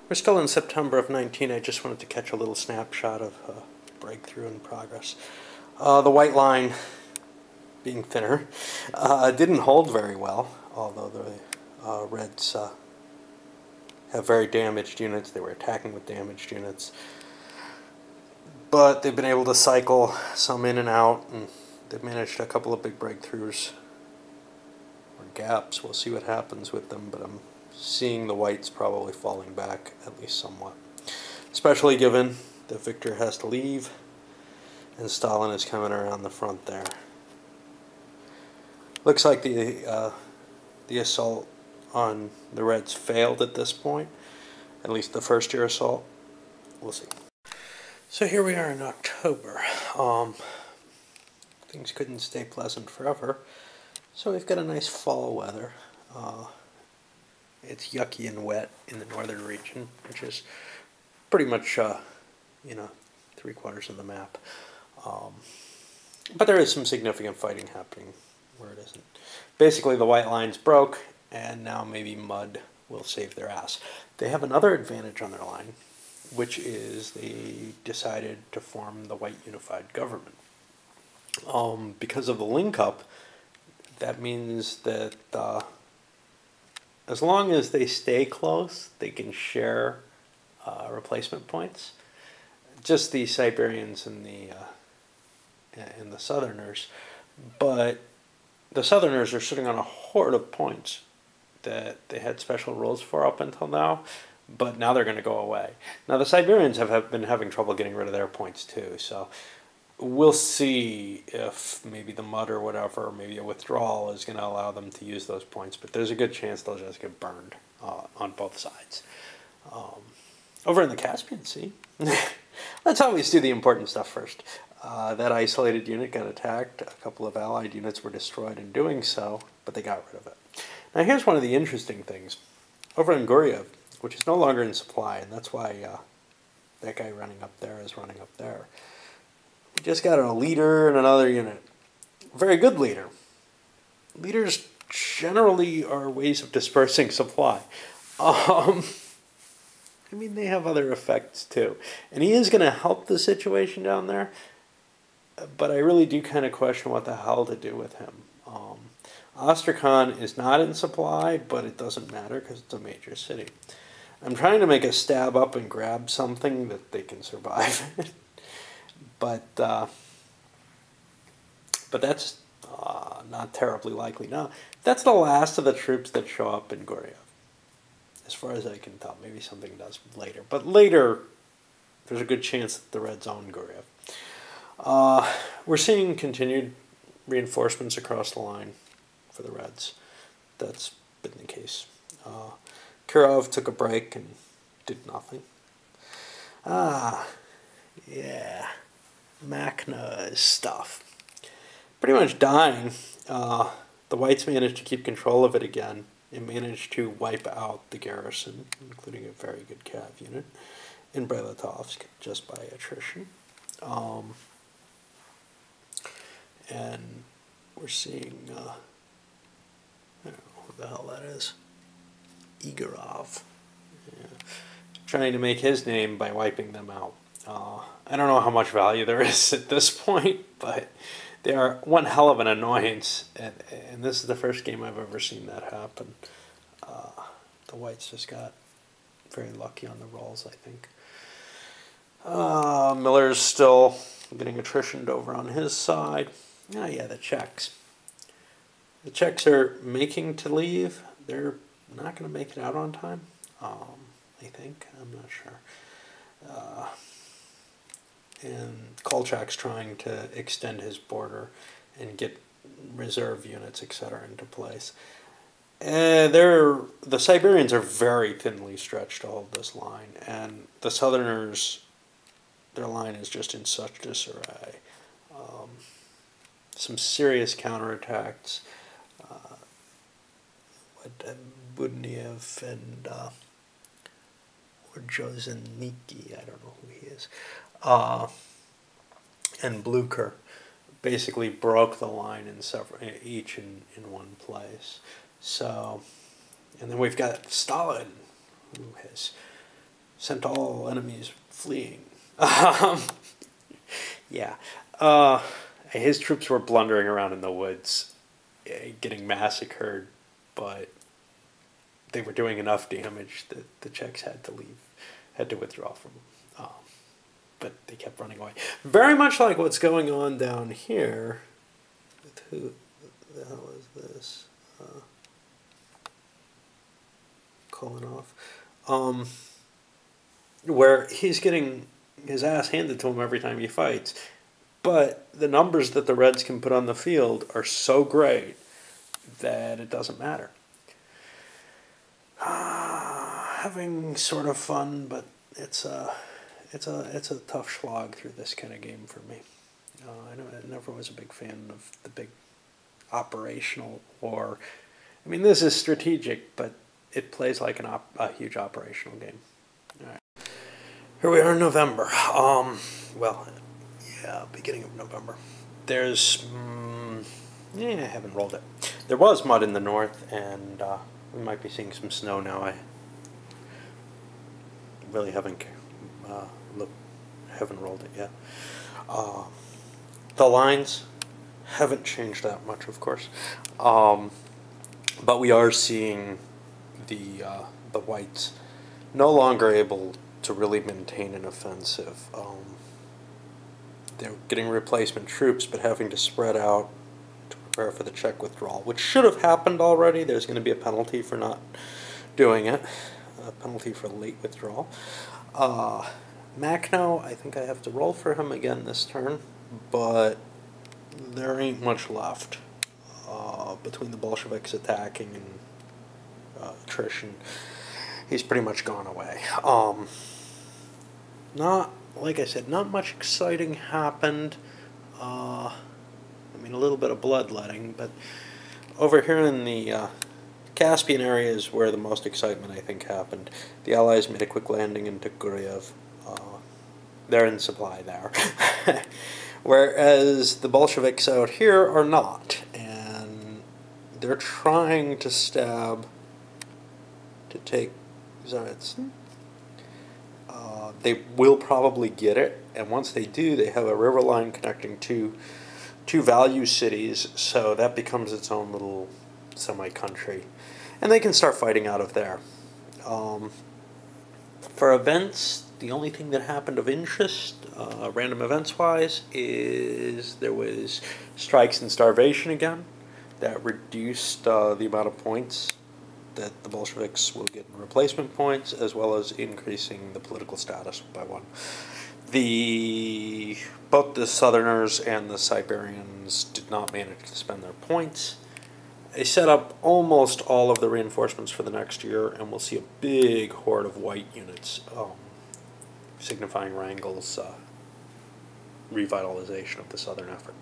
We're still in September of 19. I just wanted to catch a little snapshot of breakthrough in progress. The white line, being thinner, didn't hold very well, although the Reds have very damaged units. They were attacking with damaged units. But they've been able to cycle some in and out, and they've managed a couple of big breakthroughs or gaps. We'll see what happens with them, but I'm seeing the whites probably falling back at least somewhat, especially given that Victor has to leave and Stalin is coming around the front there. Looks like the assault on the Reds failed at this point, at least the first year assault. We'll see. So here we are in October. Things couldn't stay pleasant forever, so we've got a nice fall weather. It's yucky and wet in the northern region, which is pretty much, 3/4 of the map. But there is some significant fighting happening where it isn't. Basically, the white line's broke, and now maybe mud will save their ass. They have another advantage on their line, which is they decided to form the white unified government. Because of the link-up, that means that as long as they stay close, they can share replacement points. Just the Siberians and the Southerners, but the Southerners are sitting on a hoard of points that they had special rules for up until now, but now they're going to go away. Now the Siberians have been having trouble getting rid of their points too, so we'll see if maybe the mud or whatever, or maybe a withdrawal is going to allow them to use those points, but there's a good chance they'll just get burned on both sides. Over in the Caspian Sea, let's always do the important stuff first. That isolated unit got attacked. A couple of allied units were destroyed in doing so, but they got rid of it. Now here's one of the interesting things. Over in Guryev, which is no longer in supply, and that's why that guy running up there is running up there. We just got a leader and another unit. Very good leader. Leaders generally are ways of dispersing supply. I mean, they have other effects too. And he is going to help the situation down there, but I really do kind of question what the hell to do with him. Astrakhan is not in supply, but it doesn't matter because it's a major city. I'm trying to make a stab up and grab something that they can survive. But that's not terribly likely. Now, that's the last of the troops that show up in Guryev, as far as I can tell. Maybe something does later. But later, there's a good chance that the Reds own Guryev. We're seeing continued reinforcements across the line for the Reds. That's been the case. Kirov took a break and did nothing. Yeah. Makhna's stuff. Pretty much dying. The whites managed to keep control of it again and managed to wipe out the garrison, including a very good cav unit, in Brelitovsk just by attrition. And we're seeing, I don't know who the hell that is, Igorov. Yeah. Trying to make his name by wiping them out. I don't know how much value there is at this point, but they are one hell of an annoyance, and this is the first game I've ever seen that happen. The whites just got very lucky on the rolls, I think. Miller's still getting attritioned over on his side. Oh yeah, the Czechs. The Czechs are making to leave. They're not going to make it out on time, I think. I'm not sure. And Kolchak's trying to extend his border and get reserve units, etc., into place. The Siberians are very thinly stretched to hold this line, and the Southerners, their line is just in such disarray. Some serious counterattacks. Budniev and or Jozeniki, I don't know who he is, and Blucher basically broke the line in each in one place. So, and then we've got Stalin, who has sent all enemies fleeing. Yeah. His troops were blundering around in the woods, getting massacred, but they were doing enough damage that the Czechs had to leave, had to withdraw from them. But they kept running away. Very much like what's going on down here. With who the hell is this? Calling off. Where he's getting his ass handed to him every time he fights. But the numbers that the Reds can put on the field are so great that it doesn't matter. Having sort of fun, but it's a tough slog through this kind of game for me. I never was a big fan of the big operational war. I mean, this is strategic, but it plays like a huge operational game. All right. Here we are in November. Beginning of November. There's, I haven't rolled it. There was mud in the north, and we might be seeing some snow now. I really haven't rolled it yet. The lines haven't changed that much, of course, but we are seeing the whites no longer able to really maintain an offensive. They're getting replacement troops, but having to spread out to prepare for the Czech withdrawal, which should have happened already. There's going to be a penalty for not doing it, a penalty for late withdrawal. Makhno, I think I have to roll for him again this turn, but there ain't much left between the Bolsheviks attacking and attrition. He's pretty much gone away. Like I said, not much exciting happened. I mean, a little bit of bloodletting, but over here in the Caspian area is where the most excitement, I think, happened. The Allies made a quick landing into Guryev. They're in supply there. Whereas the Bolsheviks out here are not. And they're trying to take Zaretsyn. They will probably get it, and once they do, they have a river line connecting two value cities, so that becomes its own little semi-country. And they can start fighting out of there. For events, the only thing that happened of interest, random events-wise, is there was strikes and starvation again. That reduced the amount of points that the Bolsheviks will get in replacement points, as well as increasing the political status by one. Both the Southerners and the Siberians did not manage to spend their points. They set up almost all of the reinforcements for the next year, and we'll see a big horde of white units, signifying Wrangel's revitalization of the southern effort.